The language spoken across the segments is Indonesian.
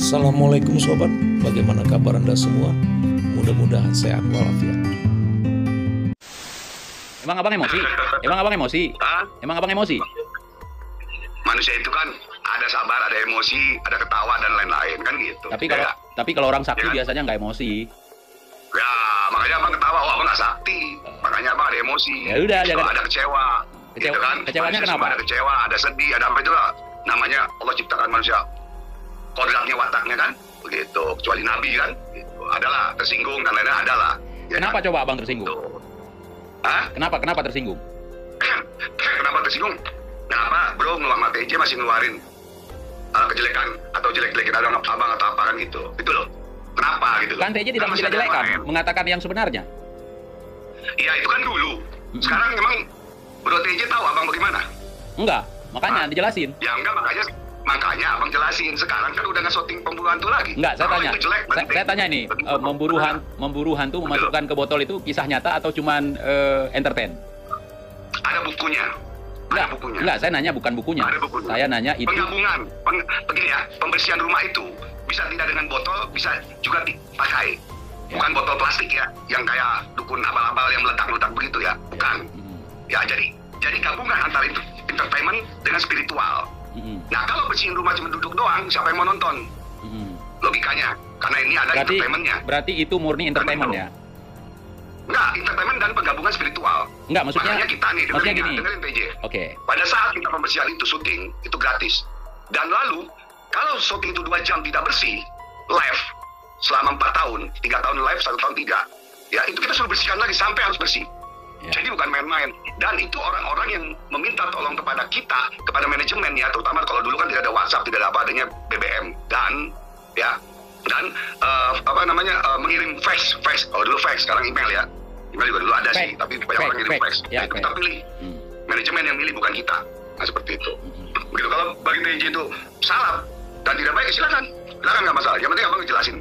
Assalamualaikum sobat, bagaimana kabar Anda semua? Mudah-mudahan sehat walafiat. Emang abang emosi? Emang abang emosi? Hah? Emang abang emosi? Manusia itu kan ada sabar, ada emosi, ada ketawa dan lain-lain kan gitu. Tapi kalau orang sakti biasanya nggak emosi. Ya, makanya abang ketawa, oh abang nggak sakti. Makanya abang ada emosi. Ya udah, gitu, jangan. ada kecewa. Gitu kan? Kecewanya Manusia kenapa? semua ada kecewa, ada sedih, ada apa itulah. Namanya Allah ciptakan manusia. Kodratnya, wataknya kan, begitu. Kecuali Nabi kan, gitu. Adalah tersinggung dan lain-lain adalah. Ya Kenapa kan? coba abang tersinggung? Tuh. Hah? Kenapa tersinggung? Kenapa tersinggung? Kenapa bro ngeluarin TJ masih ngeluarin kejelekan atau jelek-jelekin abang atau apa kan gitu? Itu loh. Kenapa gitu loh? Kan TJ tidak masih ada menjelek-jelekan, yang lain. mengatakan yang sebenarnya. Iya itu kan dulu. Sekarang memang bro TJ tahu abang bagaimana? Enggak, makanya dijelasin. Ya enggak, makanya abang jelasin. Sekarang kan udah nggak syuting pemburuan hantu lagi. Enggak, saya Kalau tanya. itu jelek, berarti Saya tanya nih, begitu. memburu hantu memasukkan ke botol itu kisah nyata atau cuman entertain? Ada bukunya. Ada bukunya. Enggak, saya nanya bukan bukunya. Ada bukunya. Saya nanya itu. Penggabungan, begini ya, pembersihan rumah itu bisa tidak dengan botol, bisa juga dipakai. Ya. Bukan botol plastik ya, yang kayak dukun abal-abal yang meledak-ledak begitu ya, bukan. Ya jadi gabungan antara entertainment dengan spiritual. Nah kalau bersihin rumah cuma duduk doang, siapa yang mau nonton? Logikanya, karena ini ada entertainmentnya. Berarti itu murni entertainment ya? Enggak, entertainment dan penggabungan spiritual. Enggak, maksudnya Makanya kita nih, maksudnya dengerin, gini. dengerin PJ. Oke. Pada saat kita pembersihan itu syuting, itu gratis. Dan lalu, kalau syuting itu 2 jam tidak bersih, live, selama 4 tahun, 3 tahun live, 1 tahun tidak, ya itu kita suruh bersihkan lagi sampai harus bersih. Ya. Jadi bukan main-main. Dan itu orang-orang yang meminta tolong kepada kita, kepada manajemen ya, terutama kalau dulu kan tidak ada WhatsApp, tidak ada apa, adanya BBM. Dan, ya, mengirim fax. Kalau dulu fax, sekarang email ya. Email juga dulu ada sih, tapi banyak orang ngirim fax. Ya, Itu kita pilih. Manajemen yang milih, bukan kita. Nah, seperti itu. Begitu, kalau bagi TJ itu salah dan tidak baik, silakan nggak masalah. Yang penting abang jelasin.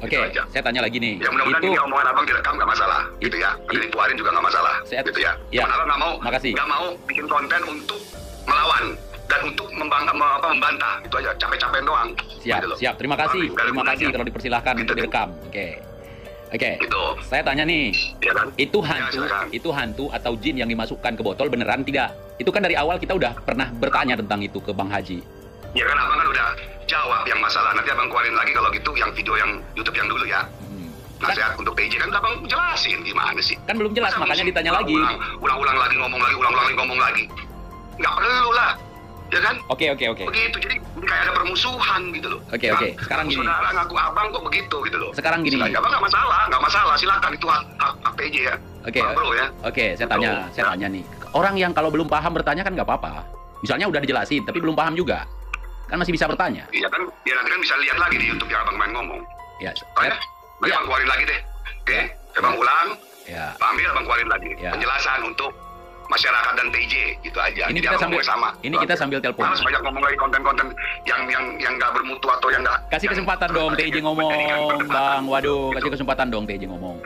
Oke, Gitu aja. saya tanya lagi nih. Ya mudah-mudahan ini omongan abang direkam nggak masalah, gitu ya. Nanti dituarin juga nggak masalah, gitu ya. Ya. Cuman abang Makasih. nggak mau bikin konten untuk melawan dan untuk membantah, itu aja. Capek-capekin doang. Siap, gitu loh. siap. Terima kasih. Nggak ada Terima kasih gunanya. kalau dipersilahkan Gitu untuk deh. direkam. Oke. Gitu. Saya tanya nih. Ya kan? Itu Ya, hantu, silakan. itu hantu atau jin yang dimasukkan ke botol beneran tidak? Itu kan dari awal kita udah pernah bertanya tentang itu ke Bang Haji. Ya kan abang kan udah jawab yang masalah. Nanti abang keluarin lagi kalau gitu yang video yang YouTube yang dulu ya. Nasihat untuk PJ kan abang jelasin gimana sih? Kan belum jelas, Masa makanya mesti ditanya lagi. Ulang-ulang lagi ngomong lagi. Nggak perlu lah, ya kan? Oke. Begitu, jadi kayak ada permusuhan gitu loh. Oke. Sekarang gini. Saudara ngaku abang kok begitu gitu loh. Sekarang gini. Silakan, abang nggak masalah, silakan itu hak PJ ya. Oke. Bro ya. Oke, saya tanya nih. Orang yang kalau belum paham bertanya kan nggak apa-apa. Misalnya udah dijelasin tapi belum paham juga. Kan masih bisa bertanya. Iya kan, ya nanti kan bisa lihat lagi di YouTube yang abang main ngomong. Ya. Nanti Ya. abang keluarin lagi deh. Oke, abang ulang. Ya. Ambil abang keluarin lagi Ya. penjelasan untuk masyarakat dan TJ gitu aja. Ini Jadi kita abang sambil ngomongnya sama. kita sambil telepon. Harus banyak ngomong lagi konten-konten yang nggak bermutu atau yang nggak. Kasih kesempatan dong TJ ngomong, Bang. Waduh, kasih kesempatan dong TJ ngomong.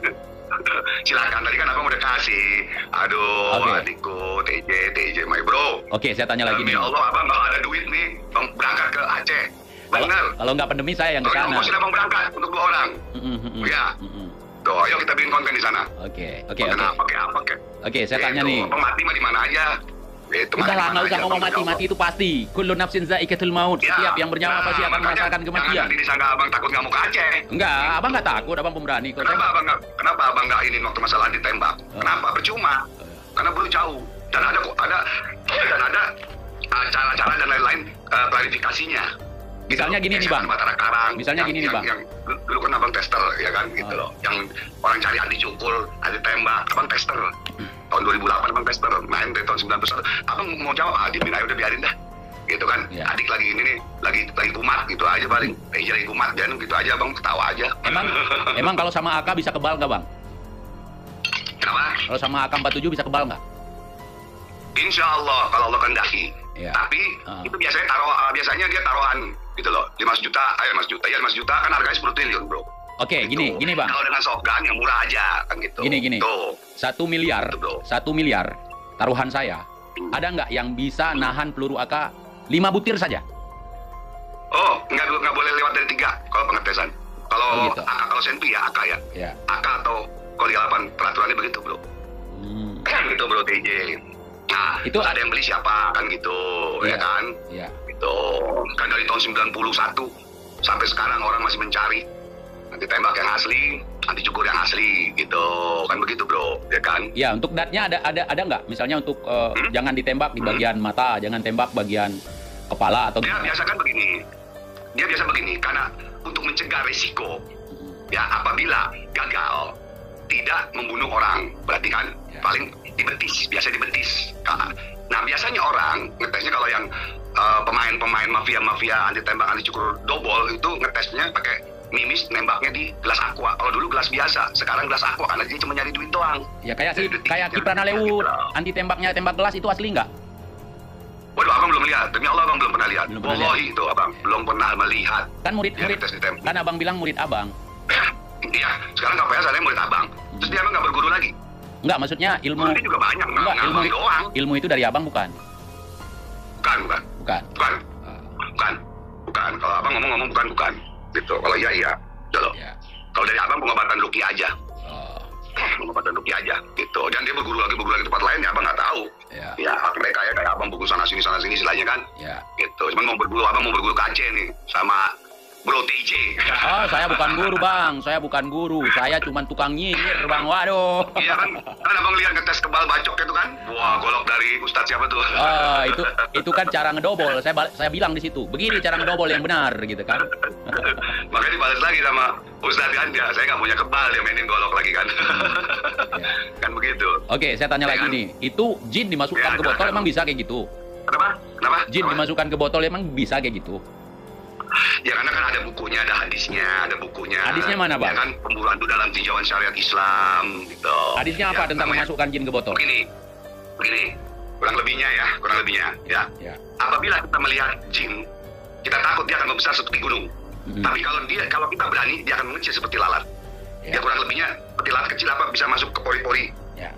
Silakan, tadi kan abang udah kasih. Aduh, Oke. adikku, TJ, my bro. Oke, saya tanya lagi Demi nih. Allah, abang kalau ada duit nih, bang berangkat ke Aceh. Benar. Kalau nggak pandemi saya yang ke Kalau sana. mau abang berangkat untuk 2 orang. Ya. Tuh, ayo kita bikin konten di sana. Oke. Pakai apa, kek. Oke, saya tanya nih. Abang mati mah di mana aja. Itu Udah lah, mati nggak mana usah aja, ngomong Bang. mati-mati itu pasti. Kullu nafsin za'iqatul maut. Ya, Setiap yang bernyawa pasti akan makanya merasakan jangan kematian. nanti disangka abang takut nggak mau ke Aceh. Enggak, abang nggak takut, abang pemberani. Kalau Kenapa saya- kenapa abang nggak ini waktu masalah ditembak? Kenapa? Percuma. Karena baru jauh. Dan ada cara-cara dan lain-lain klarifikasinya. Misalnya gini nih, Bang. Batara Karang. Misalnya gini nih, Bang. Yang dulu kan abang tester ya kan gitu loh. Yang orang cari anti cukul, anti tembak, abang tester. Tahun 2008 abang tester, main dari tahun 91. Abang mau jawab, diemin aja udah biarin dah. Gitu kan. Ya. Adik lagi ini nih, lagi kumat gitu aja paling. Lagi kumat dan gitu aja abang ketawa aja. Emang kalau sama AK bisa kebal nggak, Bang? Kenapa? Kalau sama AK-47 bisa kebal nggak? Insya Allah kalau Allah kehendaki. Ya. Tapi itu biasanya dia taruhan gitu loh. 5 juta kan harganya 10 triliun bro. Oke, Gitu. gini Bang. Kalau dengan shotgun yang murah aja kan gitu. Gini. Tuh. 1 miliar, Gitu, bro. 1 miliar taruhan saya. Ada nggak yang bisa nahan peluru AK 5 butir saja? Oh, nggak boleh lewat dari 3 kalau pengetesan. Kalau Oh, gitu. AK, kalau senpi ya AK ya. Ya. AK atau kode 8 peraturannya begitu, Bro. Gitu, Bro TJ. Nah, Itu- ada yang beli siapa kan gitu, Iya. ya kan? Ya. Gitu. Kan dari tahun 91 sampai sekarang orang masih mencari anti tembak yang asli, anti cukur yang asli gitu. Kan begitu, Bro, ya kan? Ya, untuk datnya ada nggak? Misalnya untuk jangan ditembak di bagian mata, jangan tembak bagian kepala atau Dia biasa kan begini. Dia biasa begini karena untuk mencegah risiko ya apabila gagal tidak membunuh orang, berarti kan Ya. paling di betis, biasa di betis. Nah, biasanya orang ngetesnya kalau yang pemain-pemain mafia anti tembak anti cukur double itu ngetesnya pakai mimis, nembaknya di gelas aqua. Kalau dulu gelas biasa, sekarang gelas aqua karena dia cuma nyari duit doang. ya kayak Jadi duit kayak dikit, Kiprana gitu Lewu loh. anti tembaknya tembak gelas itu asli nggak? Waduh, abang belum lihat. Demi Allah, abang belum pernah lihat. Belum pernah Wallahi itu abang belum pernah melihat. Kan murid Dia dites di tembak. kan abang bilang murid abang. Iya, sekarang KPS ada yang murid abang. Terus dia emang nggak berguru lagi. Nggak, maksudnya ilmu Guru dia juga banyak, Enggak, ilmu nggak doang. ilmu itu dari abang bukan? Bukan. Bukan. Bukan. Kalau abang ngomong bukan. Gitu. Kalau iya. Gitu loh. Ya. Kalau dari abang pengobatan Luki aja. Oh, Pengobatan Luki aja. Gitu. Dan dia berguru lagi di tempat lain ya abang nggak tahu. ya. Ya, hak mereka ya kayak abang buku sana sini istilahnya kan. Ya. Gitu. Cuman abang mau berguru ke Aceh nih sama Bro TJ. Oh, saya bukan guru, Bang. Saya bukan guru. Saya cuma tukang nyinyir, Bang. Waduh. Iya kan abang lihat ngetes kebal bacok itu kan. Wah, golok dari Ustadz siapa tuh? Oh, itu kan cara ngedobol. Saya bilang di situ. Begini cara ngedobol yang benar gitu kan. Makanya dibalas lagi sama Ustadz kan dia. Saya nggak punya kebal, dia mainin golok lagi kan. Ya. Kan begitu. Oke, saya tanya lagi nih. Itu jin dimasukkan Ya, ke botol silakan. emang bisa kayak gitu? Kenapa? Jin dimasukkan ke botol emang bisa kayak gitu? Ya karena kan ada bukunya, ada bukunya. Hadisnya mana, Bang? Ya kan pemburuan itu dalam tinjauan syariat Islam gitu. Hadisnya apa Ya, tentang namanya- memasukkan jin ke botol? Begini. Kurang lebihnya ya. Ya. Apabila kita melihat jin, kita takut dia akan membesar seperti gunung. Mhm. Tapi kalau kita berani, dia akan mengecil seperti lalat. Ya. Ya kurang lebihnya seperti lalat kecil apa bisa masuk ke pori-pori Ya.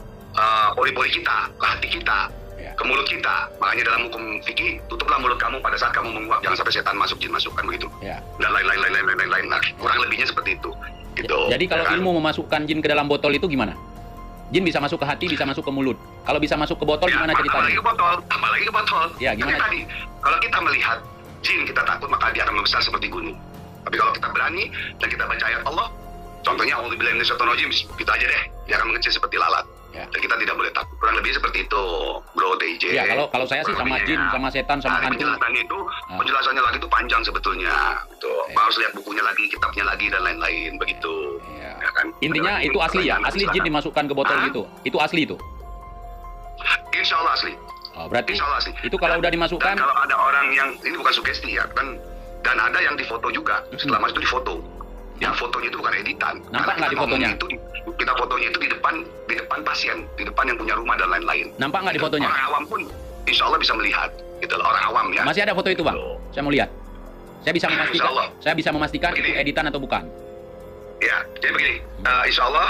pori-pori kita, ke hati kita, Ya. ke mulut kita. Makanya dalam hukum fikih, tutuplah mulut kamu pada saat kamu menguap, jangan sampai setan masuk, jin masuk, kan begitu. Ya. Dan lain-lain. Nah, kurang lebihnya seperti itu. Gitu. Jadi kalau Ya kan? ilmu memasukkan jin ke dalam botol itu gimana? Jin bisa masuk ke hati, bisa masuk ke mulut. Kalau bisa masuk ke botol Ya, gimana ceritanya? apalagi ke botol. Ya, gimana? Kan tadi, kalau kita melihat jin kita takut, maka dia akan membesar seperti gunung. Tapi kalau kita berani dan kita baca ayat Allah, contohnya A'udzubillahi minasyaitonirrajim, kita aja deh, dia akan mengecil seperti lalat. Ya. Dan kita tidak boleh takut. Kurang lebih seperti itu, Bro TJ. Ya, kalau saya sih sama Kurang jin, lebihnya. sama setan, sama Nah, hantu. penjelasannya lagi itu panjang sebetulnya. Gitu. Ya. Harus lihat bukunya lagi, kitabnya lagi, dan lain-lain. Begitu. Ya. Ya kan? Intinya Ada itu asli ya? lagi, Asli jin silakan. dimasukkan ke botol Hah? gitu? Itu asli itu? Insya Allah asli. Oh, berarti Insya Allah asli. itu kalau udah dimasukkan, Dan kalau ada orang yang, ini bukan sugesti ya, dan ada yang difoto juga. Setelah masuk itu difoto. Yang fotonya itu bukan editan. Nampak Karena nggak di kita fotonya? ngomong kita fotonya itu di depan pasien, di depan yang punya rumah dan lain-lain. nampak nggak di fotonya? Orang awam pun insya Allah bisa melihat. Gitu loh, orang awam ya. Masih ada foto itu, Bang? Saya mau lihat. Saya bisa Insya memastikan. Allah. Saya bisa memastikan itu Begini. editan atau bukan. Ya, jadi begini. Insya Allah,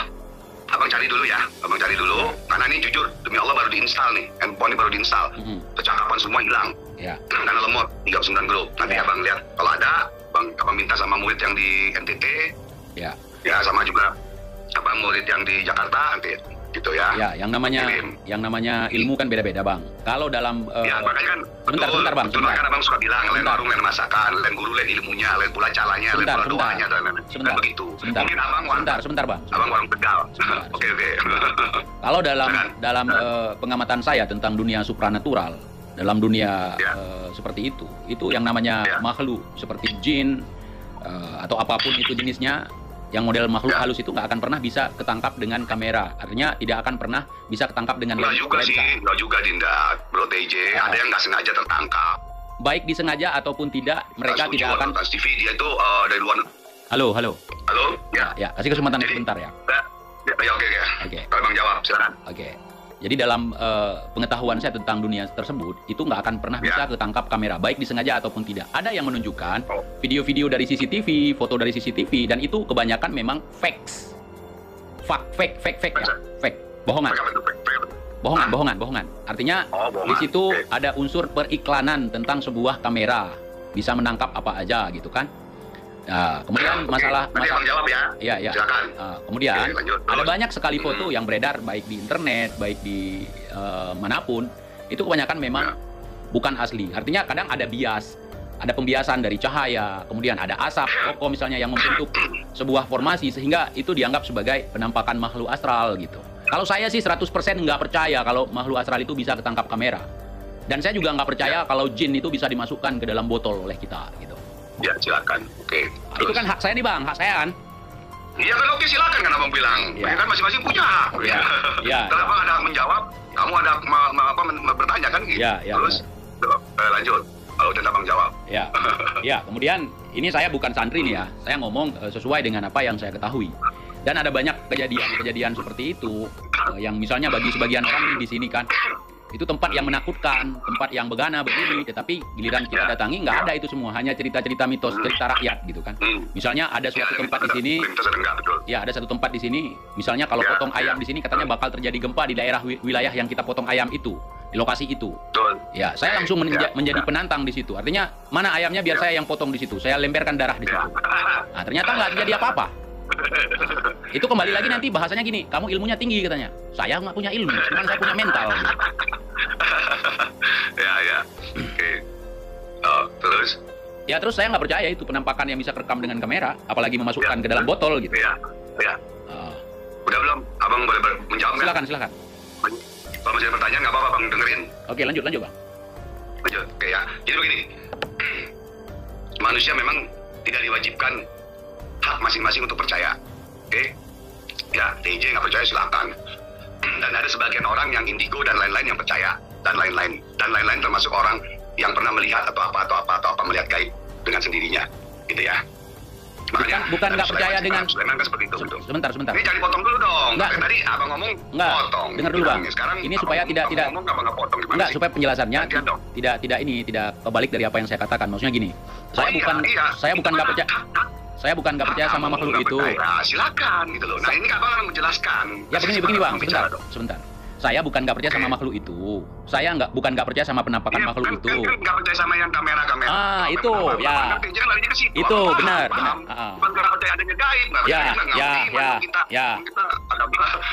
abang cari dulu ya. Abang cari dulu. Karena ini jujur, demi Allah baru diinstal nih. Handphone ini baru diinstal. Mhm. Percakapan semua hilang. Ya. Karena lemot, 39 grup. Nanti Ya. abang lihat. Kalau ada, abang minta sama murid yang di NTT. Ya. Ya, sama juga abang murid yang di Jakarta. Nanti gitu ya. Ya, yang namanya ilmu kan beda-beda, Bang. Kalau dalam Ya, makanya kan sebentar, Bang, betul sebentar. kan abang suka bilang, lain Sebentar. warung, lain masakan, lain guru, lain ilmunya, lain pula caranya, lain Sebentar, pula sebentar. doanya, dan lain-lain. Sebentar. Kan begitu. Sebentar. Mungkin abang warung, Sebentar, Bang. abang warung Tegal. Sebentar. Oke. Kalau dalam Silakan. pengamatan saya tentang dunia supranatural, dalam dunia Ya. seperti itu yang namanya Ya. makhluk seperti jin atau apapun itu jenisnya, yang model makhluk Ya. halus itu nggak akan pernah bisa ketangkap dengan kamera. Artinya tidak akan pernah bisa ketangkap dengan Enggak juga sih, enggak juga Dinda, Bro TJ. Ah. Ada yang nggak sengaja tertangkap. Baik disengaja ataupun tidak, mereka Trans tidak Studio akan. atau Trans TV dia itu dari luar. Halo. Halo? Ya. Ya, kasih kesempatan Jadi- sebentar ya. Ya, oke. Oke. Kalau Bang jawab, silakan. Oke. Jadi dalam pengetahuan saya tentang dunia tersebut, itu nggak akan pernah bisa Ya. ketangkap kamera, baik disengaja ataupun tidak. Ada yang menunjukkan Oh. video-video dari CCTV, foto dari CCTV, dan itu kebanyakan memang fakes. Fake ya, fake. Bohongan, Mereka bentuk bohongan. Artinya Oh, di bohongan. situ Oke. ada unsur periklanan tentang sebuah kamera. bisa menangkap apa aja gitu kan. Nah, kemudian masalah Nanti Abang jawab ya. Iya. Silakan. Kemudian Oke, lanjut. ada banyak sekali foto yang beredar baik di internet, baik di manapun, itu kebanyakan memang bukan asli. Artinya kadang ada bias, ada pembiasan dari cahaya, kemudian ada asap rokok misalnya yang membentuk sebuah formasi sehingga itu dianggap sebagai penampakan makhluk astral gitu. Kalau saya sih 100% nggak percaya kalau makhluk astral itu bisa ketangkap kamera. Dan saya juga nggak percaya kalau jin itu bisa dimasukkan ke dalam botol oleh kita gitu. Ya, silakan. Oke. Itu kan hak saya nih Bang, hak saya kan. Iya kan, oke, silakan kan Abang bilang. Ya. Kan masing-masing punya hak. Ya. Ya. Kenapa ada menjawab? Kamu ada bertanya kan gitu. Ya, ya, Terus lanjut. Kalau udah Abang jawab. Ya. Ya, kemudian ini saya bukan santri nih ya. Saya ngomong sesuai dengan apa yang saya ketahui. Dan ada banyak kejadian-kejadian seperti itu yang misalnya bagi sebagian orang nih di sini kan itu tempat yang menakutkan, tempat yang begana begini, tetapi giliran kita datangi nggak ada itu semua, hanya cerita-cerita mitos, cerita rakyat gitu kan. Misalnya ada suatu tempat di sini, ya ada satu tempat di sini, misalnya kalau potong ayam di sini katanya bakal terjadi gempa di daerah wilayah yang kita potong ayam itu, di lokasi itu. Ya, saya langsung menjadi penantang di situ. Artinya mana ayamnya biar saya yang potong di situ, saya lemperkan darah di situ. Nah, ternyata nggak terjadi apa-apa. Itu kembali lagi nanti bahasanya gini, kamu ilmunya tinggi katanya. Saya nggak punya ilmu, cuman saya punya mental. Ya. Oke. Terus? Ya terus saya nggak percaya itu penampakan yang bisa kerekam dengan kamera, apalagi memasukkan ke dalam botol gitu. Ya. Udah belum? Abang boleh menjawab nggak? Silakan. Kalau masih ada pertanyaan nggak apa-apa Bang, dengerin. Oke, lanjut Bang. Lanjut. Oke ya. Jadi begini. Manusia memang tidak diwajibkan hak masing-masing untuk percaya. Oke? Ya, TJ nggak percaya silakan. Dan ada sebagian orang yang indigo dan lain-lain yang percaya, dan lain-lain termasuk orang yang pernah melihat atau apa melihat gaib dengan sendirinya, gitu ya. Makanya bukan nggak percaya dengan Sulaiman kan seperti itu. Sebentar. Ini jangan potong dulu dong. Nggak. Tadi Abang ngomong Nggak. potong. Dengar dulu Bang. Sekarang ini supaya tidak ngomong nggak potong gimana enggak, sih? supaya penjelasannya Gantian dong. tidak kebalik dari apa yang saya katakan. Maksudnya gini, saya bukan nggak percaya. Saya bukan nggak percaya sama makhluk itu. Silakan gitu loh. Nah, ini Abang akan menjelaskan. Ya begini Bang, sebentar. Saya bukan nggak percaya sama makhluk itu. Saya bukan nggak percaya sama penampakan makhluk itu. Nggak percaya sama yang kamera. Itu ya. Itu benar. Bukan nggak percaya adanya gaib.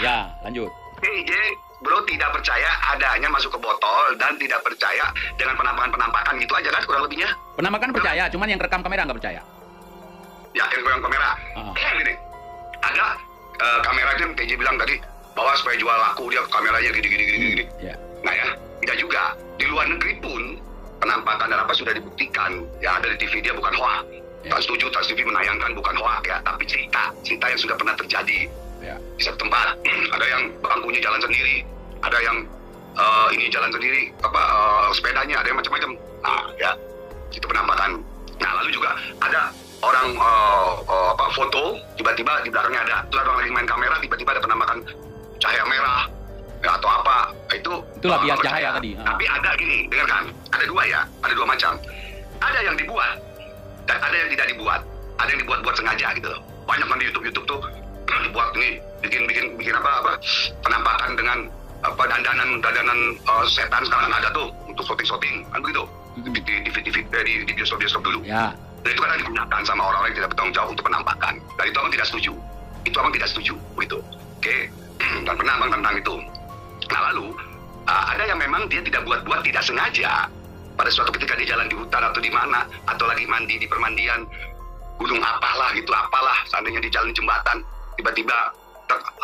Ya, lanjut. TJ bro tidak percaya adanya masuk ke botol dan tidak percaya dengan penampakan gitu aja kan kurang lebihnya. Penampakan percaya, cuman yang rekam kamera nggak percaya. Ya, yang kamera. Gini, ada kamera itu yang TJ bilang tadi bahwa supaya jual laku dia kameranya gini. Yeah. Nah ya, tidak juga. Di luar negeri pun penampakan dan apa sudah dibuktikan. Ya ada di TV dia bukan hoax. Yeah. Trans TV menayangkan bukan hoax ya, tapi cerita yang sudah pernah terjadi. Yeah. Di satu tempat ada yang bangkunya jalan sendiri, ada yang ini jalan sendiri, sepedanya ada yang macam-macam. Nah ya, itu penampakan. Nah lalu juga ada orang foto tiba-tiba di belakangnya ada itu orang lagi main kamera tiba-tiba ada penampakan cahaya merah ya, atau apa itulah bias cahaya tadi. Tapi ada gini, dengarkan, ada dua macam. Ada yang dibuat dan ada yang tidak dibuat. Ada yang dibuat sengaja gitu loh. Banyak kan di YouTube tuh dibuat ini bikin apa penampakan dengan dandanan setan sekarang ada tuh untuk syuting kan begitu di bioskop dulu. Ya. Dan itu kan digunakan sama orang-orang yang tidak bertanggung jawab untuk penampakan. Dan itu Abang tidak setuju. Begitu. Oke. Dan pernah Abang tentang itu. Nah lalu ada yang memang dia tidak buat tidak sengaja. Pada suatu ketika dia jalan di hutan atau di mana, atau lagi mandi di permandian gunung apalah, seandainya di jalan jembatan tiba-tiba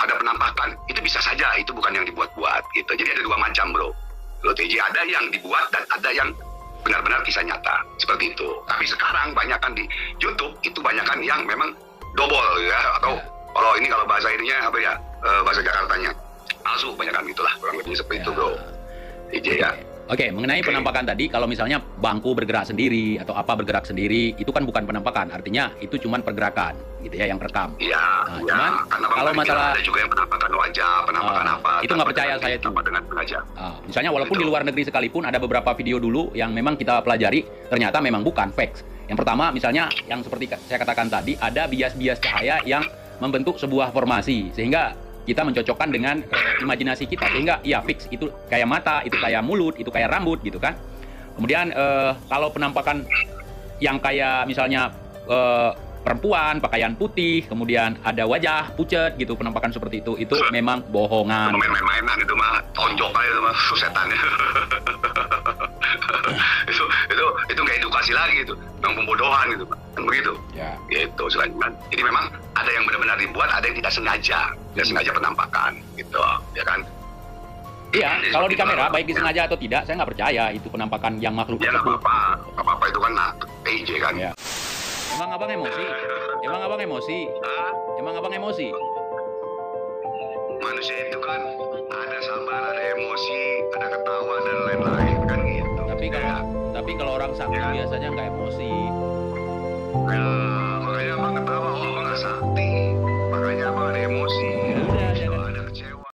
ada penampakan, itu bisa saja itu bukan yang dibuat-buat gitu. Jadi ada dua macam bro. TJ ada yang dibuat dan ada yang benar-benar kisah nyata seperti itu. Tapi sekarang banyakan di YouTube itu banyakan yang memang double ya, atau kalau bahasa ininya apa ya, bahasa Jakartanya palsu, banyakan gitulah kurang lebih seperti itu bro. TJ ya. Oke, mengenai penampakan tadi, kalau misalnya bangku bergerak sendiri atau apa bergerak sendiri, itu kan bukan penampakan. Artinya itu cuma pergerakan, gitu ya, yang rekam. Iya. Cuman kalau masalah ada juga yang penampakan wajah, penampakan apa. Itu nggak percaya saya itu. Dengan sengaja. Misalnya walaupun di luar negeri sekalipun ada beberapa video dulu yang memang kita pelajari, ternyata memang bukan fake. Yang pertama, misalnya yang seperti saya katakan tadi, ada bias-bias cahaya yang membentuk sebuah formasi, sehingga kita mencocokkan dengan imajinasi kita, sehingga ya fix itu kayak mata, itu kayak mulut, itu kayak rambut gitu kan. Kemudian kalau penampakan yang kayak misalnya perempuan pakaian putih, kemudian ada wajah pucet gitu, penampakan seperti itu memang bohongan. Main-mainan itu mah tonjok aja itu mah setannya. itu nggak edukasi lagi itu, memang pembodohan gitu, kan begitu. Ya. Gitu selanjutnya. Jadi memang ada yang benar-benar dibuat, ada yang tidak sengaja penampakan, gitu, ya kan? Iya, kalau di kamera baik disengaja atau tidak, saya nggak percaya itu penampakan yang makhluk Ya nggak tersebut. apa-apa itu kan PJ kan. Ya. Emang abang emosi? Emang abang emosi? Hah? Emang abang emosi? Manusia itu kan ada sabar, ada emosi, ada ketawa dan lain-lain kan gitu. Tapi kalau orang sakti Ya. biasanya nggak emosi. Ya, makanya abang ketawa, oh abang nggak sakti, makanya abang ada emosi. Ya udah,